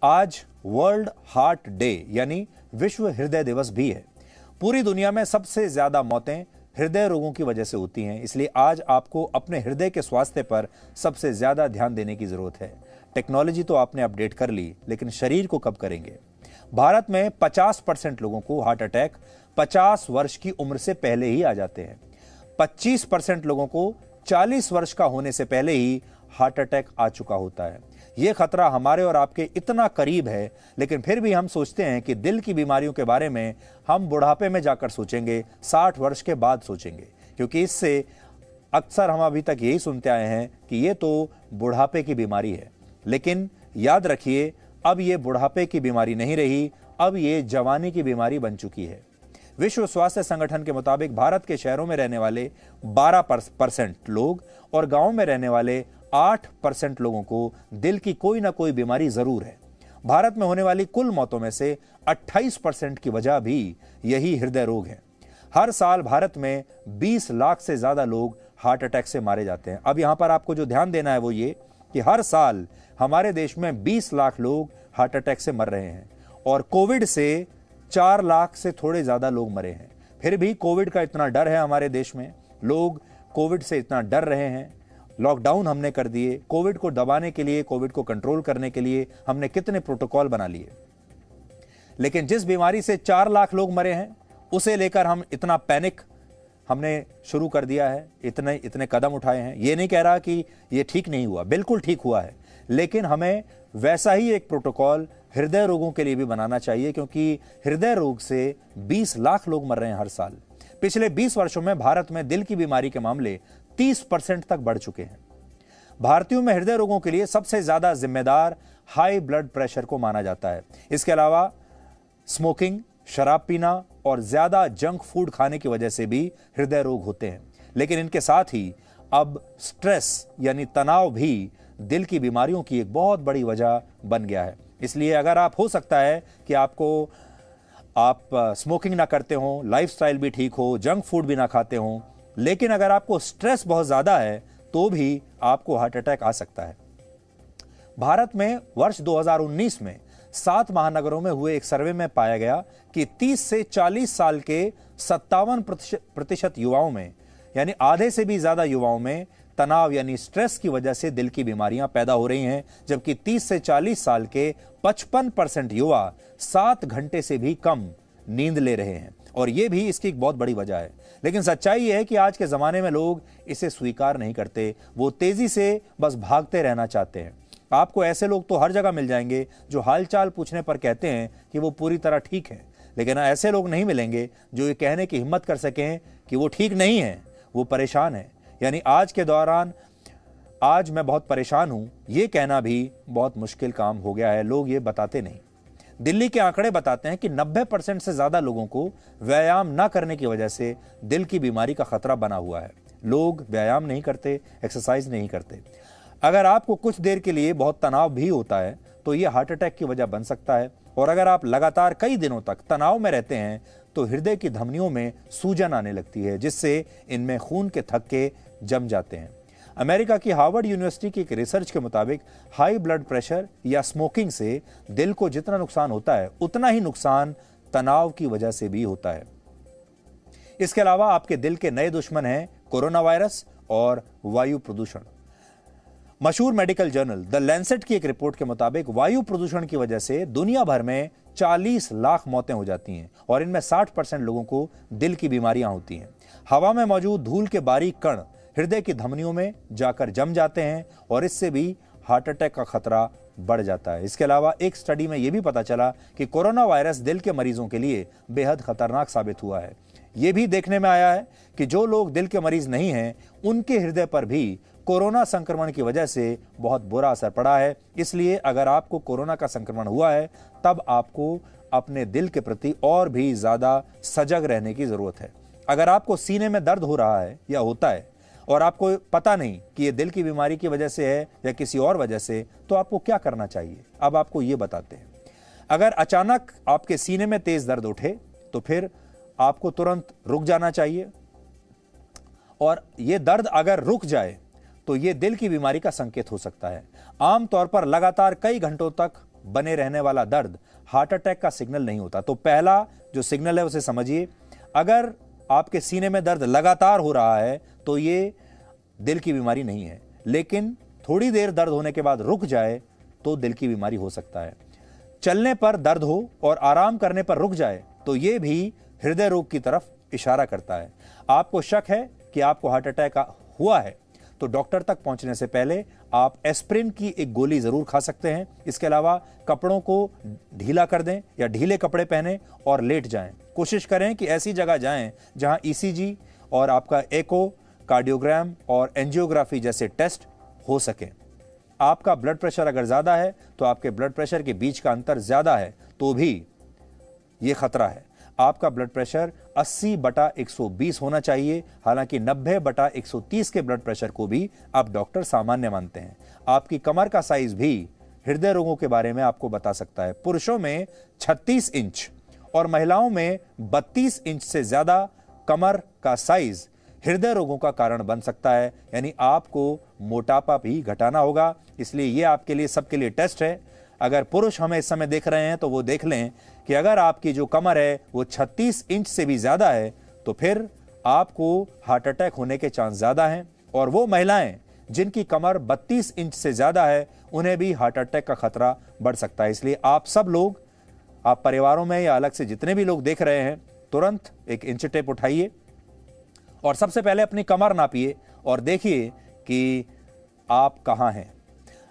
आज world heart day यानी विश्व हृदय दिवस भी है। पूरी दुनिया में सबसे ज्यादा मौतें हृदय रोगों की वजह से होती हैं, इसलिए आज आपको अपने हृदय के स्वास्थ्य पर सबसे ज्यादा ध्यान देने की जरूरत है। टेक्नोलॉजी तो आपने अपडेट कर ली, लेकिन शरीर को कब करेंगे? भारत में 50% लोगों को हार्ट अटैक 50 वर्ष की उम्र से पहले ही आ जाते हैं। 25% लोगों को 40 वर्ष का होने से पहले ही हार्ट अटैक आ चुका होता है। यह खतरा हमारे और आपके इतना करीब है, लेकिन फिर भी हम सोचते हैं कि दिल की बीमारियों के बारे में हम बुढ़ापे में जाकर सोचेंगे, 60 वर्ष के बाद सोचेंगे, क्योंकि इससे अक्सर हम अभी तक यही सुनते आए हैं कि ये तो बुढ़ापे की बीमारी है। लेकिन याद रखिए, अब ये बुढ़ापे की बीमारी नहीं रही, अब ये जवानी की बीमारी बन चुकी है। विश्व स्वास्थ्य संगठन के मुताबिक भारत के शहरों में रहने वाले 12% लोग और गांवों में रहने वाले 8% लोगों को दिल की कोई ना कोई बीमारी जरूर है। भारत में होने वाली कुल मौतों में से 28% की वजह भी यही हृदय रोग है। हर साल भारत में 20 लाख से ज्यादा लोग हार्ट अटैक से मारे जाते हैं। अब यहां पर आपको जो ध्यान देना है वो ये कि हर साल हमारे देश में 20 लाख लोग हार्ट अटैक से मर रहे हैं और कोविड से 4 लाख से थोड़े ज्यादा लोग मरे हैं। फिर भी कोविड का इतना डर है हमारे देश में, लोग कोविड से इतना डर रहे हैं। लॉकडाउन हमने कर दिए, कोविड को दबाने के लिए, कोविड को कंट्रोल करने के लिए हमने कितने प्रोटोकॉल बना लिए, लेकिन जिस बीमारी से 4 लाख लोग मरे हैं उसे लेकर हम इतना पैनिक हमने शुरू कर दिया है, इतने कदम उठाए हैं। ये नहीं कह रहा कि ये ठीक नहीं हुआ, बिल्कुल ठीक हुआ है, लेकिन हमें वैसा ही एक प्रोटोकॉल हृदय रोगों के लिए भी बनाना चाहिए, क्योंकि हृदय रोग से 20 लाख लोग मर रहे हैं हर साल। पिछले 20 वर्षों में भारत में दिल की बीमारी के मामले 30% तक बढ़ चुके हैं। भारतीयों में हृदय रोगों के लिए सबसे ज्यादा जिम्मेदार हाई ब्लड प्रेशर को माना जाता है। इसके अलावा स्मोकिंग, शराब पीना और ज्यादा जंक फूड खाने की वजह से भी हृदय रोग होते हैं। लेकिन इनके साथ ही अब स्ट्रेस यानी तनाव भी दिल की बीमारियों की एक बहुत बड़ी वजह बन गया है। इसलिए अगर आप, हो सकता है कि आप स्मोकिंग ना करते हो, लाइफस्टाइल भी ठीक हो, जंक फूड भी ना खाते हो, लेकिन अगर आपको स्ट्रेस बहुत ज्यादा है तो भी आपको हार्ट अटैक आ सकता है। भारत में वर्ष 2019 में 7 महानगरों में हुए एक सर्वे में पाया गया कि 30 से 40 साल के 57% युवाओं में, यानी आधे से भी ज्यादा युवाओं में तनाव यानी स्ट्रेस की वजह से दिल की बीमारियां पैदा हो रही हैं, जबकि 30 से 40 साल के 55% युवा 7 घंटे से भी कम नींद ले रहे हैं, और यह भी इसकी एक बहुत बड़ी वजह है। लेकिन सच्चाई यह है कि आज के जमाने में लोग इसे स्वीकार नहीं करते, वो तेजी से बस भागते रहना चाहते हैं। आपको ऐसे लोग तो हर जगह मिल जाएंगे जो हालचाल पूछने पर कहते हैं कि वो पूरी तरह ठीक है, लेकिन ऐसे लोग नहीं मिलेंगे जो ये कहने की हिम्मत कर सकें कि वो ठीक नहीं है, वो परेशान है। यानी आज के दौरान आज मैं बहुत परेशान हूं, ये कहना भी बहुत मुश्किल काम हो गया है। लोग ये बताते नहीं। दिल्ली के आंकड़े बताते हैं कि 90% से ज्यादा लोगों को व्यायाम न करने की वजह से दिल की बीमारी का खतरा बना हुआ है। लोग व्यायाम नहीं करते, एक्सरसाइज नहीं करते। अगर आपको कुछ देर के लिए बहुत तनाव भी होता है तो यह हार्ट अटैक की वजह बन सकता है, और अगर आप लगातार कई दिनों तक तनाव में रहते हैं तो हृदय की धमनियों में सूजन आने लगती है, जिससे इनमें खून के थक्के जम जाते हैं। अमेरिका की हार्वर्ड यूनिवर्सिटी की एक रिसर्च के मुताबिक हाई ब्लड प्रेशर या स्मोकिंग से दिल को जितना नुकसान होता है उतना ही नुकसान तनाव की वजह से भी होता है। इसके अलावा आपके दिल के नए दुश्मन हैं कोरोना वायरस और वायु प्रदूषण। मशहूर मेडिकल जर्नल द लैंसेट की एक रिपोर्ट के मुताबिक वायु प्रदूषण की वजह से दुनिया भर में 40 लाख मौतें हो जाती हैं, और इनमें 60% लोगों को दिल की बीमारियां होती हैं। हवा में मौजूद धूल के बारीक कण हृदय की धमनियों में जाकर जम जाते हैं, और इससे भी हार्ट अटैक का खतरा बढ़ जाता है। इसके अलावा एक स्टडी में यह भी पता चला कि कोरोना वायरस दिल के मरीजों के लिए बेहद खतरनाक साबित हुआ है। यह भी देखने में आया है कि जो लोग दिल के मरीज नहीं हैं, उनके हृदय पर भी कोरोना संक्रमण की वजह से बहुत बुरा असर पड़ा है। इसलिए अगर आपको कोरोना का संक्रमण हुआ है, तब आपको अपने दिल के प्रति और भी ज्यादा सजग रहने की जरूरत है। अगर आपको सीने में दर्द हो रहा है या होता है और आपको पता नहीं कि यह दिल की बीमारी की वजह से है या किसी और वजह से, तो आपको क्या करना चाहिए, अब आपको यह बताते हैं। अगर अचानक आपके सीने में तेज दर्द उठे तो फिर आपको तुरंत रुक जाना चाहिए, और यह दर्द अगर रुक जाए तो यह दिल की बीमारी का संकेत हो सकता है। आमतौर पर लगातार कई घंटों तक बने रहने वाला दर्द हार्ट अटैक का सिग्नल नहीं होता। तो पहला जो सिग्नल है उसे समझिए। अगर आपके सीने में दर्द लगातार हो रहा है तो ये दिल की बीमारी नहीं है, लेकिन थोड़ी देर दर्द होने के बाद रुक जाए तो दिल की बीमारी हो सकता है। चलने पर दर्द हो और आराम करने पर रुक जाए तो यह भी हृदय रोग की तरफ इशारा करता है। आपको शक है कि आपको हार्ट अटैक हुआ है तो डॉक्टर तक पहुंचने से पहले आप एस्प्रिन की एक गोली जरूर खा सकते हैं। इसके अलावा कपड़ों को ढीला कर दें या ढीले कपड़े पहनें और लेट जाएं। कोशिश करें कि ऐसी जगह जाएं जहां ईसीजी और आपका एको, कार्डियोग्राम और एंजियोग्राफी जैसे टेस्ट हो सकें। आपका ब्लड प्रेशर अगर ज्यादा है तो आपके ब्लड प्रेशर के बीच का अंतर ज्यादा है तो भी यह खतरा है। आपका ब्लड प्रेशर 80/120 होना चाहिए, हालांकि 90/130 के ब्लड प्रेशर को भी अब डॉक्टर सामान्य मानते हैं। आपकी कमर का साइज भी हृदय रोगों के बारे में आपको बता सकता है। पुरुषों में 36 इंच और महिलाओं में 32 इंच से ज्यादा कमर का साइज हृदय रोगों का कारण बन सकता है, यानी आपको मोटापा भी घटाना होगा। इसलिए यह आपके लिए सबके लिए टेस्ट है। अगर पुरुष हमें इस समय देख रहे हैं तो वो देख लें कि अगर आपकी जो कमर है वो 36 इंच से भी ज्यादा है तो फिर आपको हार्ट अटैक होने के चांस ज्यादा हैं। और वो महिलाएं जिनकी कमर 32 इंच से ज्यादा है उन्हें भी हार्ट अटैक का खतरा बढ़ सकता है। इसलिए आप सब लोग, आप परिवारों में या अलग से जितने भी लोग देख रहे हैं, तुरंत एक इंच टेप उठाइए और सबसे पहले अपनी कमर नापिए और देखिए कि आप कहां हैं।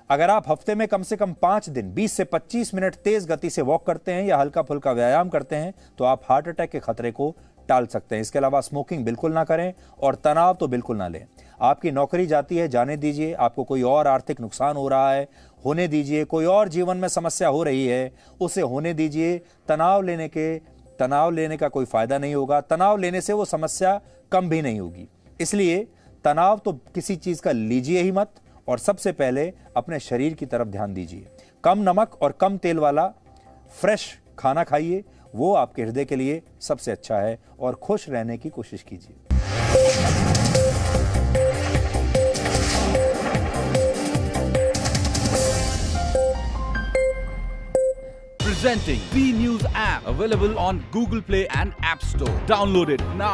अगर आप हफ्ते में कम से कम 5 दिन 20 से 25 मिनट तेज गति से वॉक करते हैं या हल्का फुल्का व्यायाम करते हैं तो आप हार्ट अटैक के खतरे को टाल सकते हैं। इसके अलावा स्मोकिंग बिल्कुल ना करें और तनाव तो बिल्कुल ना लें। आपकी नौकरी जाती है, जाने दीजिए। आपको कोई और आर्थिक नुकसान हो रहा है, होने दीजिए। कोई और जीवन में समस्या हो रही है, उसे होने दीजिए। तनाव लेने का कोई फायदा नहीं होगा। तनाव लेने से वो समस्या कम भी नहीं होगी। इसलिए तनाव तो किसी चीज का लीजिए ही मत और सबसे पहले अपने शरीर की तरफ ध्यान दीजिए। कम नमक और कम तेल वाला फ्रेश खाना खाइए, वो आपके हृदय के लिए सबसे अच्छा है। और खुश रहने की कोशिश कीजिए। Presenting B News app, available on Google Play and App Store. Download it now.